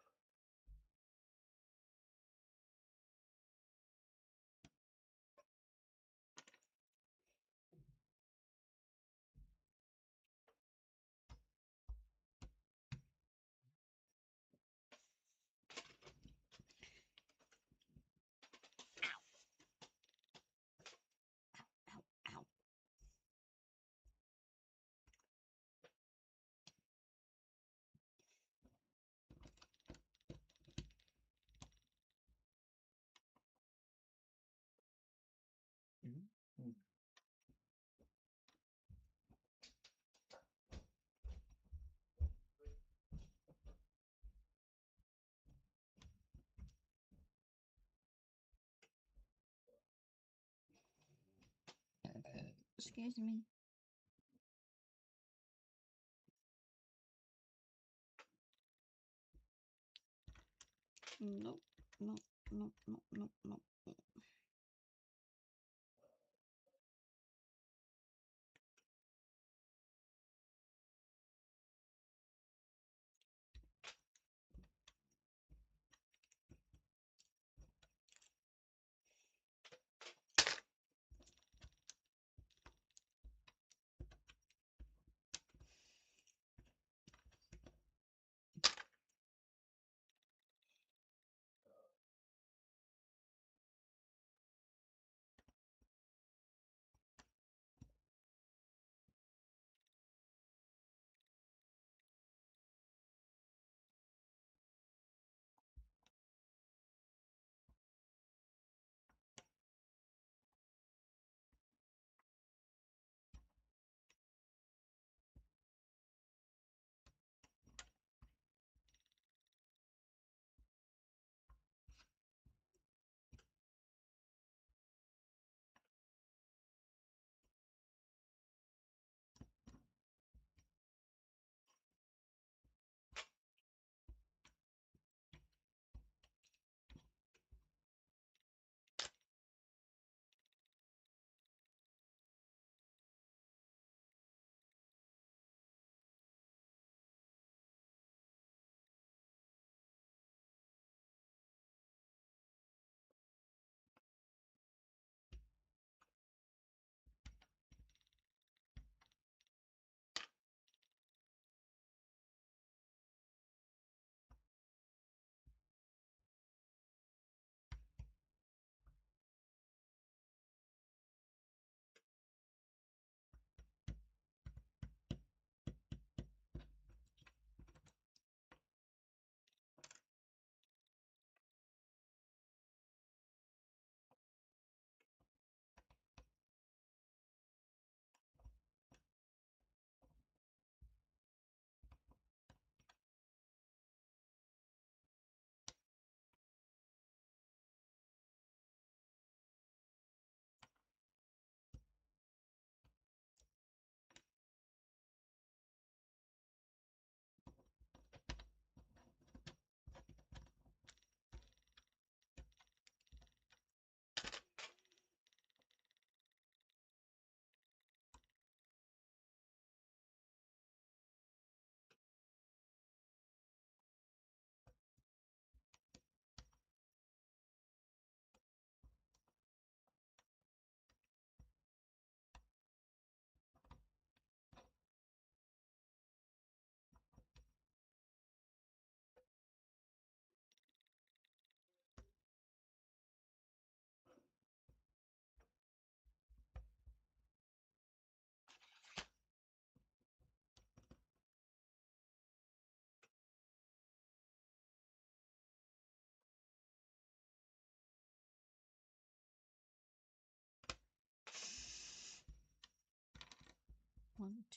Ow. Mhm. Excuse me. Nope, nope, nope, nope, nope, nope.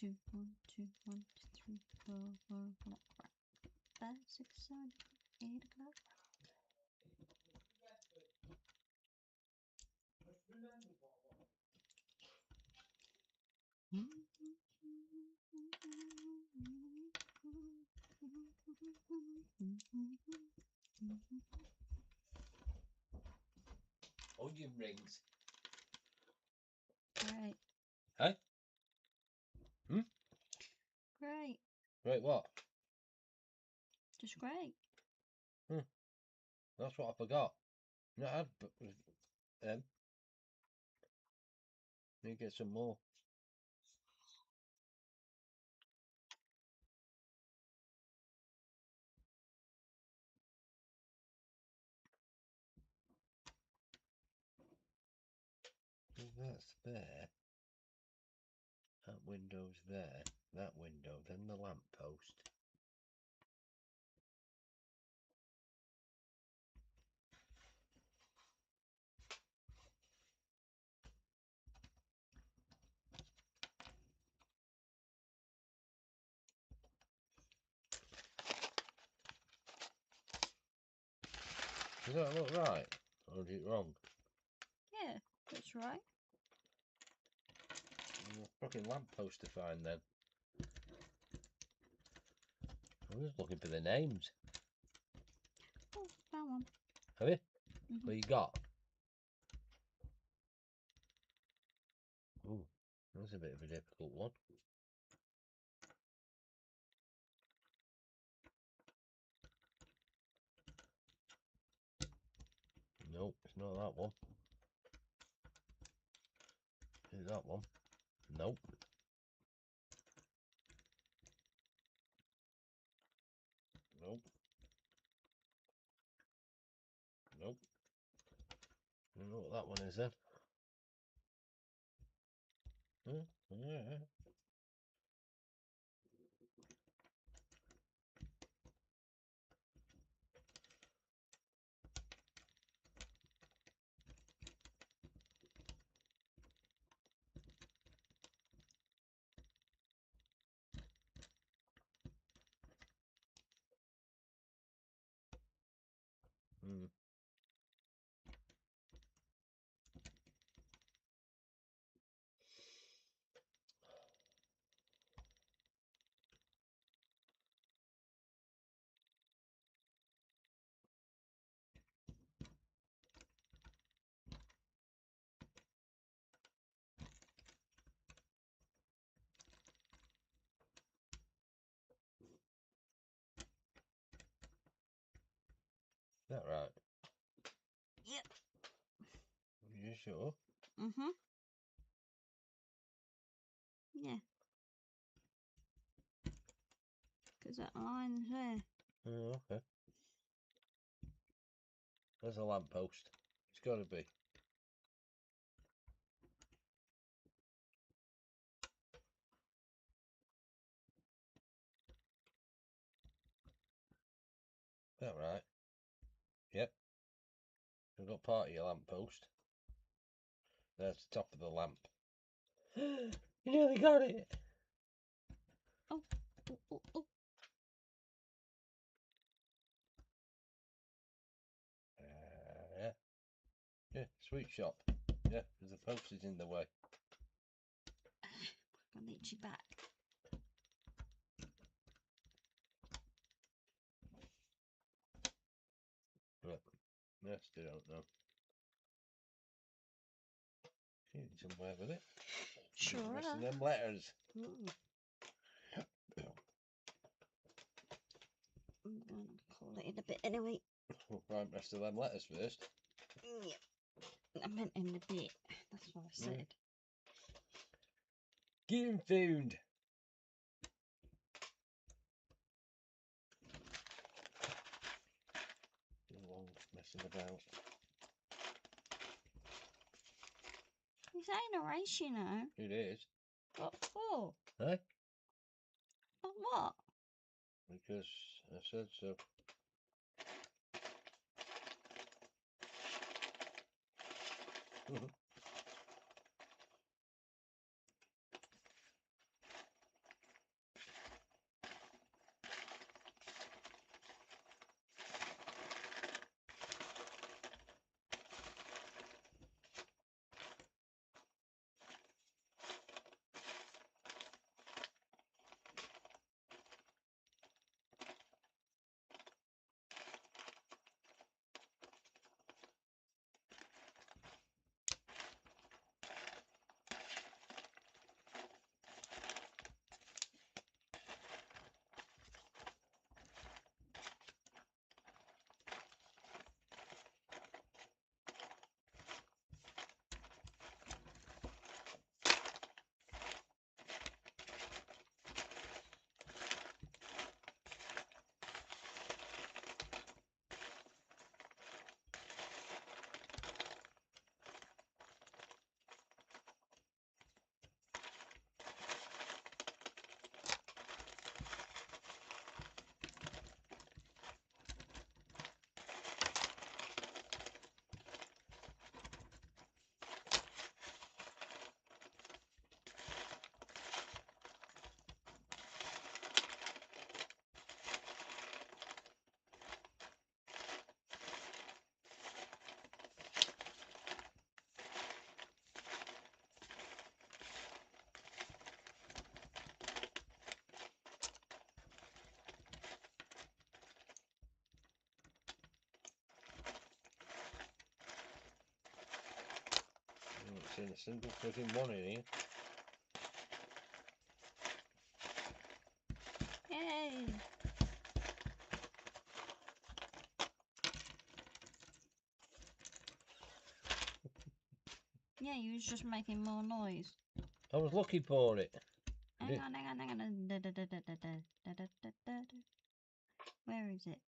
2, 1, 2, 1, 2, 3, 4, 5, 6, 7, 8 o'clock. Onion rings. Great. Hey? Hmm? Great. Right, what? Just great. That's what I forgot. No, I had need to get some more. That's there. That window's there. That window, then the lamp post. Does that look right? Or is it wrong? Yeah, that's right. Fucking lamp post to find then. I'm just looking for the names. Oh, found one. Have you? What you got? Ooh, that's a bit of a difficult one. Nope, it's not that one. Is that one? Nope. Nope. Nope. I don't know what that one is then. Yeah. Is that right? Yep. Are you sure? Mm-hmm. Yeah. Because that line's there. Oh, okay. There's a lamp post. It's got to be. Is that right? Yep. We've got part of your lamp post. There's the top of the lamp. You nearly got it. Oh, oh, oh, oh. Yeah. Yeah, sweet shop. Yeah, because the post is in the way. Got an itchy back. But, yes, they don't know. Getting somewhere with it. Sure. Missing them letters. I'm going to call it in a bit anyway. We'll find the rest of them letters first. Yeah. I meant in a bit. That's what I said. Getting found. Too long messing about. This ain't a race, you know. It is. What for? Eh? For what? Because I said so. innocent, just put in one in here. Yay! Yeah, you was just making more noise. I was looking for it. Hang on, hang on, hang on. Where is it?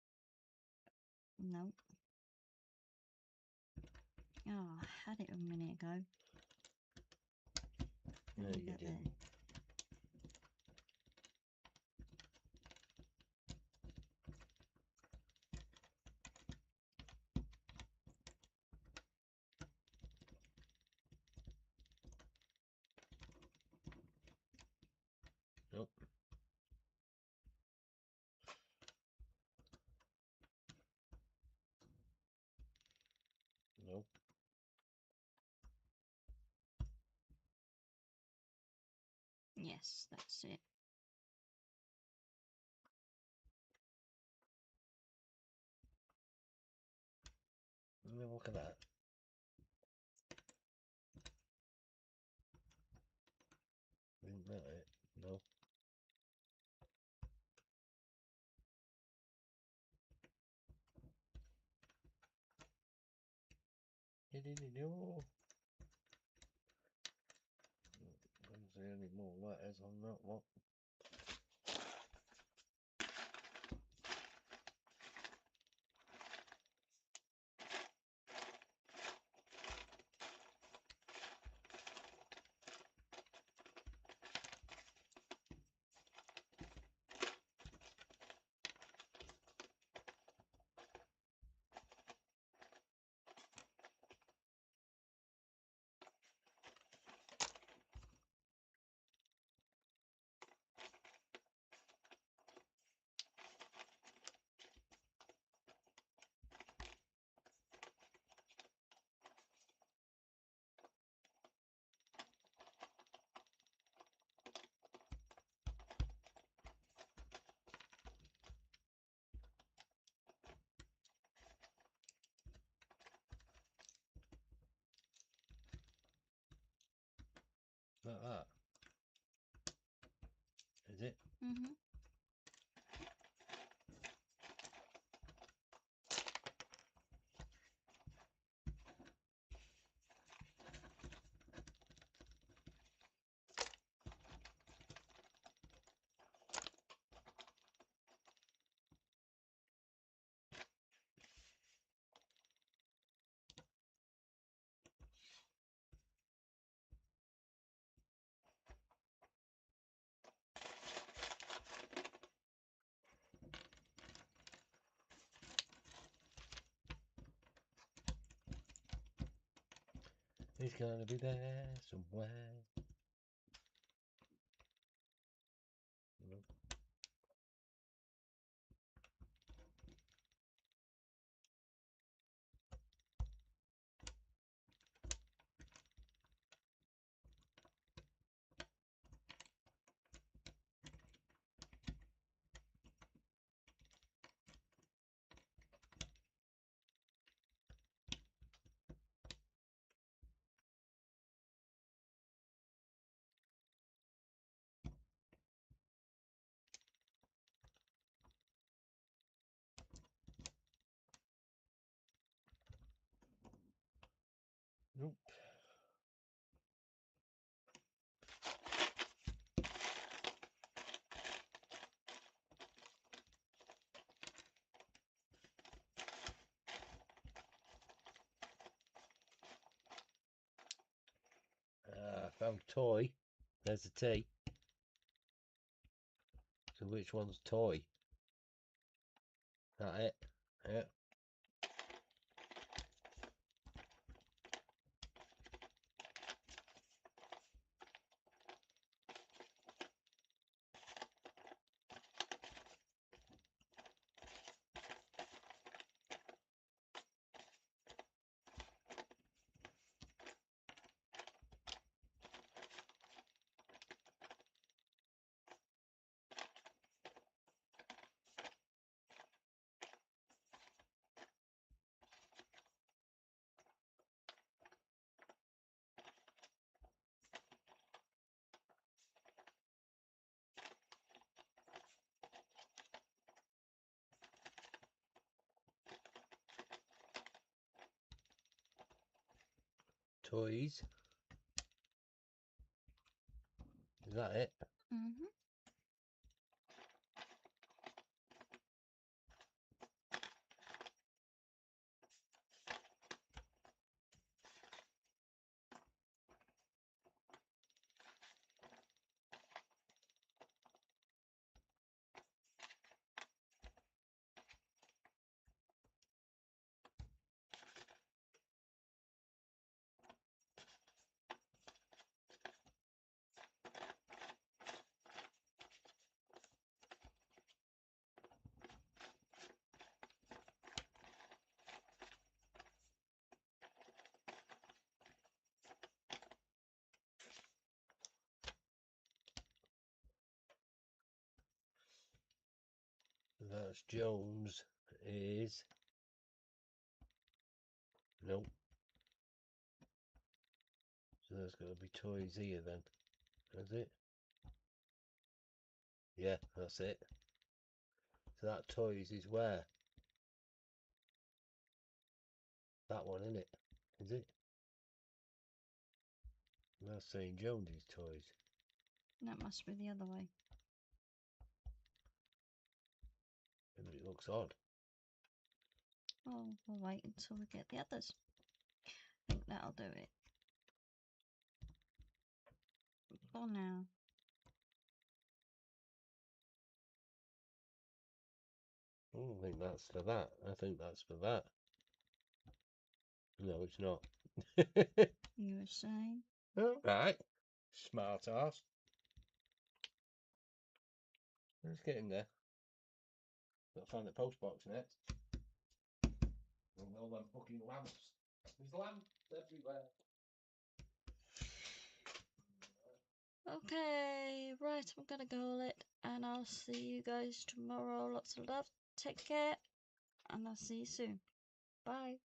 No. Oh, I had it a minute ago. No, Let me you get didn't. there. Nope. Nope. Yes, that's it. Let me look at that. Isn't that it? No. No. Don't see any more letters on that one. Like that. Is it? Mm-hmm. He's gonna be there somewhere. Nope. Nope. Found toy. There's a T. So which one's toy? That it? Yeah. toys. Is that it? Mm-hmm. That's Jones is. Nope. So there's got to be toys here then. Is it? Yeah, that's it. So that toys is where? That one, isn't it? Is it? That's saying Jones's toys. That must be the other way. But it looks odd. Oh, we'll wait until we get the others. I think that'll do it. For now. I don't think that's for that. I think that's for that. No, it's not. You were saying? Alright. Smart ass. Let's get in there. Gotta find the post box next. And all them fucking lamps. There's lamps everywhere. Okay, right, I'm gonna call it, and I'll see you guys tomorrow. Lots of love. Take care, and I'll see you soon. Bye.